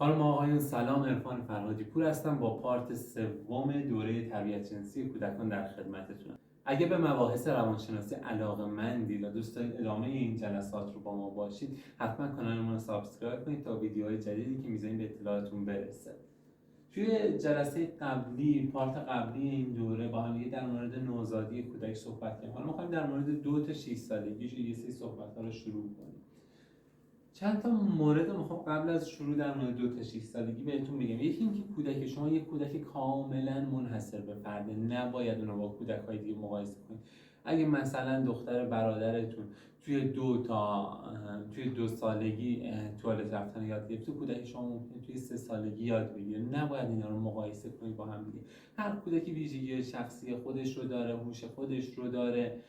خانم آقایون سلام، عرفان فرهادی پور هستم با پارت سوم دوره تربیت جنسی کودکان در خدمتتونم. اگه به مباحث روانشناسی علاقه‌مندید و دوست دارید ادامه این جلسات رو با ما باشید، حتما کانالمون رو سابسکرایب کنید تا ویدیوهای جدیدی که میذاریم به اطلاعاتون برسه. توی جلسه قبلی، پارت قبلی این دوره با هم در مورد نوزادی کودک صحبت کردیم. حالا می‌خوایم در مورد 2 تا 6 سالگیش یه سری صحبت‌ها رو شروع کنیم. چند تا مورد میخوام قبل از شروع در مورد 2 تا 6 سالگی بهتون بگم. یکی اینکه کودک شما یک کودک کاملا منحصر به فرده، نباید اونو با کودک‌های دیگه مقایسه کنید. اگه مثلا دختر برادرتون توی 2 سالگی توالت رفتن یاد گرفته، کودک شما ممکنه توی 3 سالگی یاد بگیره. نباید اینا رو مقایسه کنید با هم دیگه. هر کودکی ویژگی شخصی خودش رو داره، هوش خودش رو داره،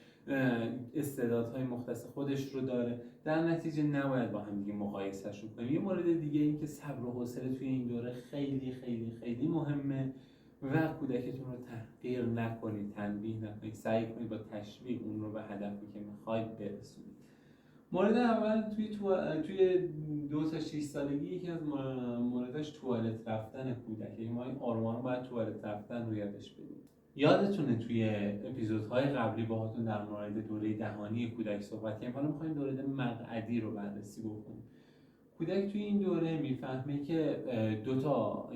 استعدادهای مختص خودش رو داره. در نتیجه نباید با هم دیگه مقایسهشون کنیم. یه مورد دیگه این که صبر و حوصله توی این دوره خیلی خیلی خیلی مهمه و کودکتون رو تحقیر نکنید، تنبیه نکنید، سعی کنید با تشویق اون رو به هدفی که میخواید برسونید. مورد اول توی 2 تا 6 سالگی یکی از موردش توالت رفتن کودک. ما این آروم باید توالت رفتن رو یادش بدیم. یادتونه توی اپیزودهای قبلی باهاتون در مورد دوره دهانی کودک صحبت کردیم. حالا می‌خوایم دوره مقعدی رو بررسی بکنیم. کودک توی این دوره میفهمه که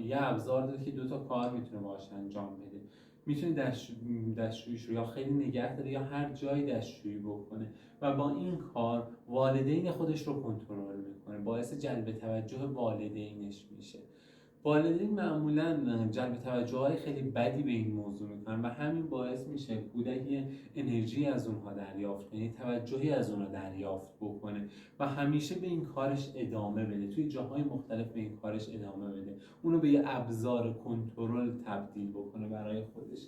یه ابزار داره که 2 تا کار میتونه باهاش انجام بده. میتونه دستشوییش رو یا خیلی نگه داره یا هر جایی دستشویی بکنه و با این کار والدین خودش رو کنترل میکنه، باعث جلب توجه والدینش میشه. والدین معمولا جلب توجه‌های خیلی بدی به این موضوع میکنن و همین باعث میشه کودک انرژی از اونها دریافت کنه، توجهی از اونها دریافت بکنه و همیشه به این کارش ادامه بده، توی جاهای مختلف به این کارش ادامه بده، اونو به یه ابزار کنترل تبدیل بکنه برای خودش.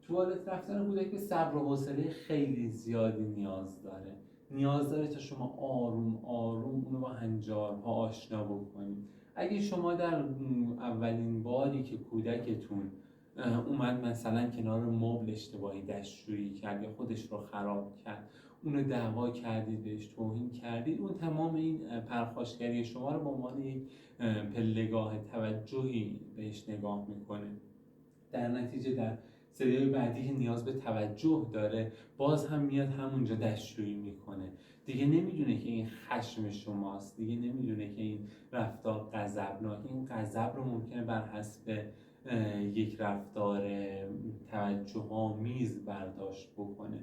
توالت رفتن کودک به صبر و حوصله خیلی زیادی نیاز داره تا شما آروم آروم اونو با هنجارها آشنا بکنید. اگه شما در اولین باری که کودکتون اومد مثلا کنار مبل اشتباهی دستشویی کرد یا خودش رو خراب کرد، اونو دعوا کردید، بهش توهین کردید، اون تمام این پرخاشگری شما رو به عنوان یک پله‌گاه توجهی بهش نگاه میکنه. در نتیجه در سریای بعدی که نیاز به توجه داره، باز هم میاد همونجا دستشویی میکنه. دیگه نمیدونه که این خشم شماست، دیگه نمیدونه که این رفتار غضبناک، این غضب رو ممکنه بر حسب یک رفتار توجه آمیز برداشت بکنه.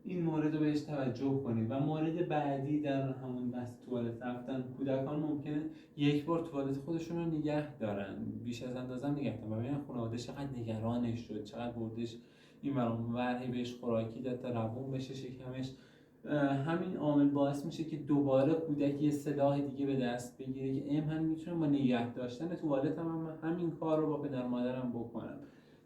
این مورد رو بهش توجه کنید. و مورد بعدی در همون بحث توالت رفتن، کودکان ممکنه یک بار توالت خودشون رو نگه دارن، بیش از اندازه نگه دارن و ببینن خانواده چقدر نگرانش شد، چقدر بردش این ورهی بهش خوراکی داد تا روون بشه شکمش. همین عامل باعث میشه که دوباره کودک یه سلاح دیگه به دست بگیره که من میتونم با نگه داشتن توالت هم همین کار رو با پدر مادرم بکنم.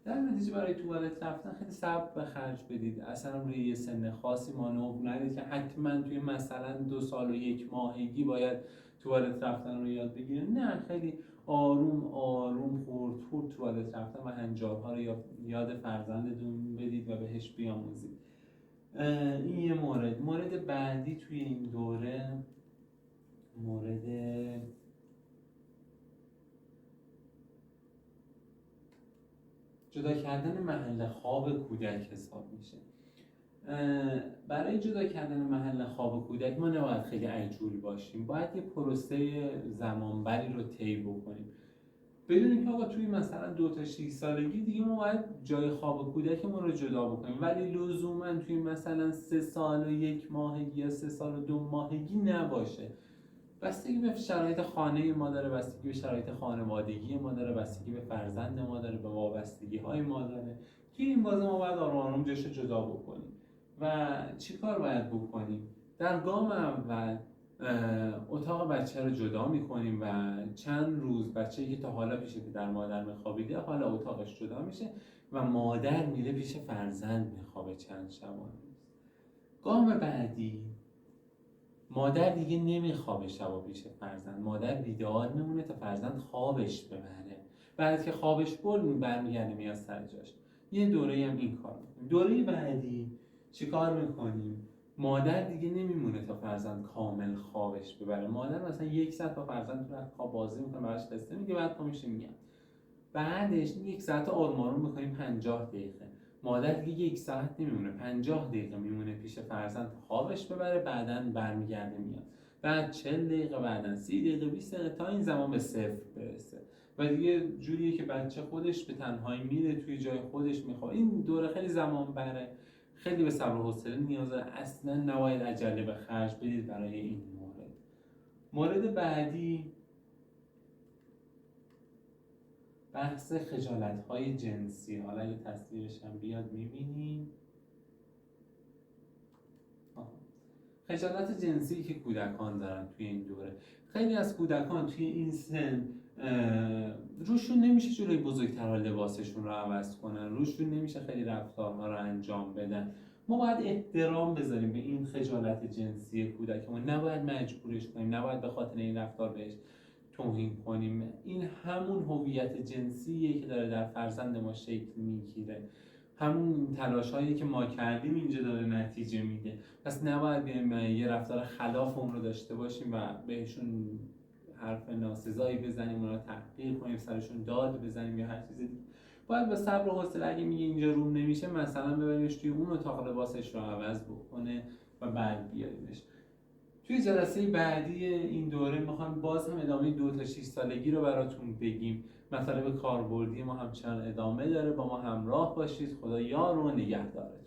در نتیجه برای توالت رفتن خیلی صبر به خرج بدید. اصلا روی یه سن خاصی مانور ندید که حتما توی مثلا 2 سال و 1 ماهگی باید توالت رفتن رو یاد بگیره. نه، خیلی آروم آروم خورد توالت رفتن و هنجارها رو یاد فرزندتون بدید و بهش بیاموزید. این یه مورد بعدی توی این دوره مورد جدا کردن محل خواب کودک حساب میشه. برای جدا کردن محل خواب کودک ما نباید خیلی عجول باشیم، باید یه پروسه زمانبری رو طی بکنیم. بدونیم که آقا توی مثلا 2 تا 6 سالگی دیگه ما باید جای خواب کودکمون رو جدا بکنیم، ولی لزوما توی مثلا 3 سال و 1 ماهگی یا 3 سال و 2 ماهگی نباشه. بستگی به شرایط خانه ما داره، بستگی به شرایط خانوادگی ما داره، بستگی به فرزند ما داره، به وابستگی های ما داره. توی این بازه ما باید آروم آروم جشن جدا بکنیم. و چی کار باید بکنیم؟ در گام اول اتاق بچه رو جدا میکنیم و چند روز بچه‌ای که تا حالا پیش پدر مادر میخوابیده، حالا اتاقش جدا میشه و مادر میره پیش فرزند میخوابه چند شبانه. گام بعدی، مادر دیگه نمیخوابه شبا پیش فرزند، مادر بیدار میمونه تا فرزند خوابش ببره. بعد که خوابش برد برمیگرده میاد سر جاش. یه دوره هم این کار میکنیم. دوره بعدی چی کار میکنیم؟ مادر دیگه نمیمونه تا فرزند کامل خوابش ببره. مادر مثلا 1 ساعت با فرزند تو خواب بازی میکنه، براش قصه میگه، بعد پا میشه میاد. بعدش 1 ساعت آروم آروم میکنیم 50 دقیقه. مادر دیگه 1 ساعت نمیمونه، 50 دقیقه میمونه پیش فرزند خوابش ببره، بعداً برمیگرده میاد. بعد 40 دقیقه، بعداً 30 دقیقه، 20 دقیقه، تا این زمان به 0 برسه. و دیگه جوریه که بچه خودش به تنهایی میره توی جای خودش میخواد. این دوره خیلی زمان بره، خیلی به صبر و حوصله نیاز داره. اصلا نباید عجله به خرج بدید برای این مورد. مورد بعدی بحث خجالت‌های جنسی. حالا اگه تصویرش هم بیاد می‌بینیم. خجالت جنسی که کودکان دارن توی این دوره. خیلی از کودکان توی این سن روشون نمیشه جلوی بزرگترها لباسشون رو عوض کنن، روشون نمیشه خیلی رفتارها رو انجام بدن. ما باید احترام بذاریم به این خجالت جنسی کودکمون، نباید مجبورش کنیم، نباید به خاطر این رفتار بهش توهین کنیم. این همون هویت جنسیه که داره در فرزند ما شکل میگیره، همون تلاش‌هایی که ما کردیم اینجا داره نتیجه میده. پس نباید بیایم یه رفتار خلاف اون رو داشته باشیم و بهشون حرف ناسزایی بزنیم، اونا رو تحقیر کنیم، سرشون داد بزنیم یا هر چیز دیگه. باید با صبر و حوصله، اگه میگه اینجا روم نمیشه، مثلا ببریمش توی اون اتاق لباسش رو عوض بکنه و بعد بیاریمش. توی جلسه بعدی این دوره میخوام باز هم ادامه 2 تا 6 سالگی رو براتون بگیم. مطالب کاربردی ما همچنان ادامه داره. با ما همراه باشید. خدا یار و نگهدارتون.